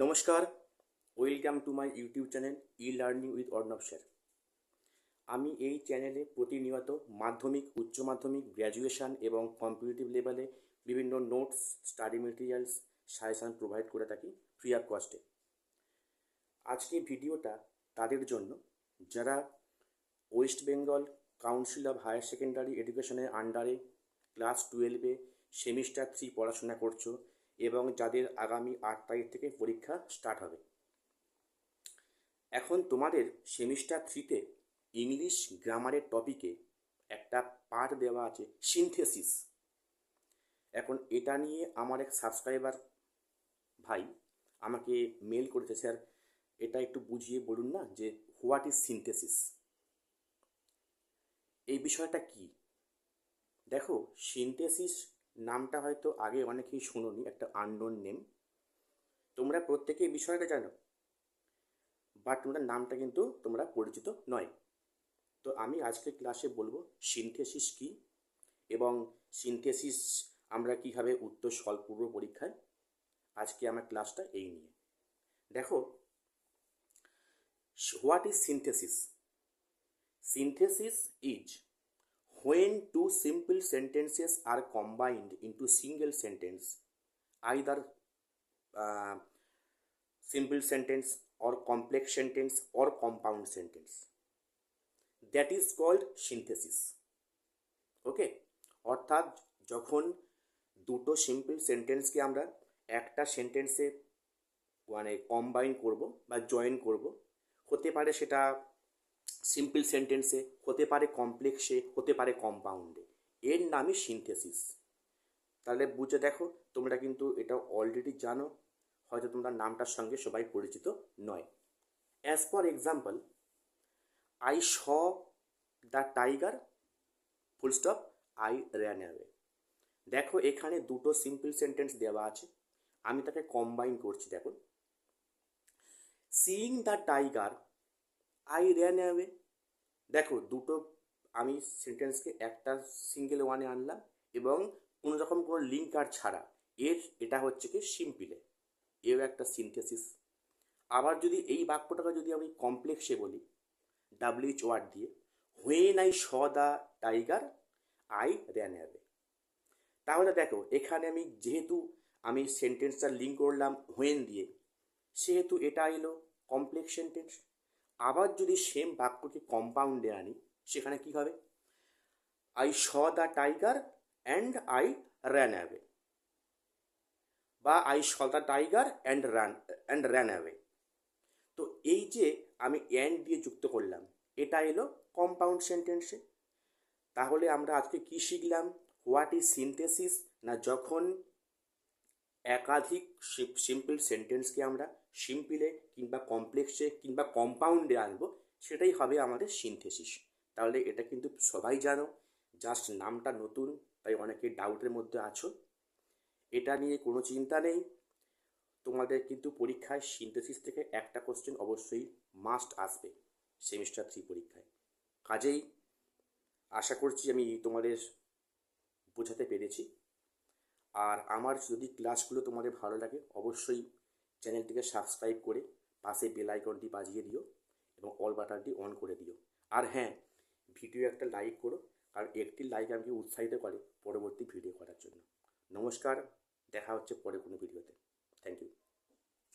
নমস্কার, welcome to my YouTube channel e learning with Arnab sir. আমি এই চ্যানেলে প্রতিনিয়ত মাধ্যমিক, উচ্চ মাধ্যমিক, গ্র্যাজুয়েশন এবং কম্পিটিটিভ লেভেলে বিভিন্ন notes, study materials, suggestion provide করে থাকি ফ্রি অফ কস্টে। আজকে ভিডিওটা তাদের জন্য যারা West Bengal council of higher secondary এডুকেশনের আন্ডারে ক্লাস 12-এ সেমিস্টার 3 পড়াশোনা করছো এবং যাদের আগামী 8 তারিখ থেকে পরীক্ষা স্টার্ট হবে। এখন তোমাদের সেমিস্টার 3-তে ইংলিশ গ্রামারের টপিকে একটা পার্ট দেওয়া আছে সিনথেসিস। এখন এটা নিয়ে আমার এক সাবস্ক্রাইবার ভাই আমাকে মেল করেছে, স্যার এটা একটু বুঝিয়ে বলুন না যে হোয়াট ইজ সিনথেসিস, এই বিষয়টা কি। দেখো, সিনথেসিস নামটা হয়তো আগে অনেকেই শুনোনি, একটা আননোন নেম। তোমরা প্রত্যেকেই বিষয়টা জানো, বাট তোমরা নামটা কিন্তু তোমরা পরিচিত নয়। তো আমি আজকে ক্লাসে বলবো সিনথেসিস কি এবং সিনথেসিস আমরা কীভাবে উত্তর সলভ করব পরীক্ষায়। আজকে আমার ক্লাসটা এই নিয়ে। দেখো, what is synthesis? Synthesis is when two simple sentences are combined into single sentence, either uh, simple sentence or complex sentence or compound sentence, that is called synthesis. ওকে, অর্থাৎ যখন দুটো সিম্পল সেন্টেন্সকে আমরা একটা সেন্টেন্সে মানে কম্বাইন করব বা জয়েন করব, হতে পারে সেটা সিম্পল সেন্টেন্সে, হতে পারে কমপ্লেক্সে, হতে পারে কম্পাউন্ডে, এর নামই সিনথেসিস। তাহলে বুঝে দেখো, তোমরা কিন্তু এটা অলরেডি জানো, হয়তো তোমরা নামটার সঙ্গে সবাই পরিচিত নয়। As for example, I saw the tiger full stop I ran away. দেখো, এখানে দুটো সিম্পল সেন্টেন্স দেওয়া আছে, আমি তাকে কম্বাইন করছি। দেখো, seeing the tiger I ran away. দেখো, দুটো আমি সেন্টেন্সকে একটা সিঙ্গেল ওয়ানে আনলাম এবং কোনো রকম কোনো লিঙ্ক আর ছাড়া, এটা হচ্ছে কি সিম্পলে, এও একটা সিনথেসিস। আবার যদি এই বাক্যটাকে যদি আমি কমপ্লেক্সে বলি, ডাব্লিউএইচ ওয়ার্ড দিয়ে, when I saw the tiger I ran away. তাহলে দেখো, এখানে আমি যেহেতু আমি সেন্টেন্সটা লিঙ্ক করলাম হোয়েন দিয়ে, সেহেতু এটা এলো কমপ্লেক্স সেন্টেন্স। আবার যদি সেম বাক্যকে কম্পাউন্ডে আনি, সেখানে কি হবে? I saw the tiger and I ran away, বা I saw the tiger and ran away. তো এই যে আমি অ্যান্ড দিয়ে যুক্ত করলাম, এটা এলো কম্পাউন্ড সেন্টেন্সে। তাহলে আমরা আজকে কি শিখলাম? What is synthesis? না, যখন একাধিক সিম্পল সেন্টেন্সকে আমরা সিম্পলে কিংবা কমপ্লেক্সে কিংবা কম্পাউন্ডে আনবো, সেটাই হবে আমাদের সিনথেসিস। তাহলে এটা কিন্তু সবাই জানো, জাস্ট নামটা নতুন, তাই অনেকে ডাউটের মধ্যে আছো। এটা নিয়ে কোনো চিন্তা নেই, তোমাদের কিন্তু পরীক্ষায় সিনথেসিস থেকে একটা কোশ্চেন অবশ্যই মাস্ট আসবে সেমিস্টার 3 পরীক্ষায়। কাজেই আশা করছি আমি তোমাদের বোঝাতে পেরেছি। আর আমার যদি ক্লাসগুলো তোমাদের ভালো লাগে, অবশ্যই চ্যানেলটিকে সাবস্ক্রাইব করে পাশে বেল আইকনটি বাজিয়ে দিও এবং অল বাটনটি অন করে দিও। আর হ্যাঁ, ভিডিও একটা লাইক করো, কারণ একটি লাইক আমাকে উৎসাহিত করে পরবর্তী ভিডিও করার জন্য। নমস্কার, দেখা হচ্ছে পরে কোনো ভিডিওতে।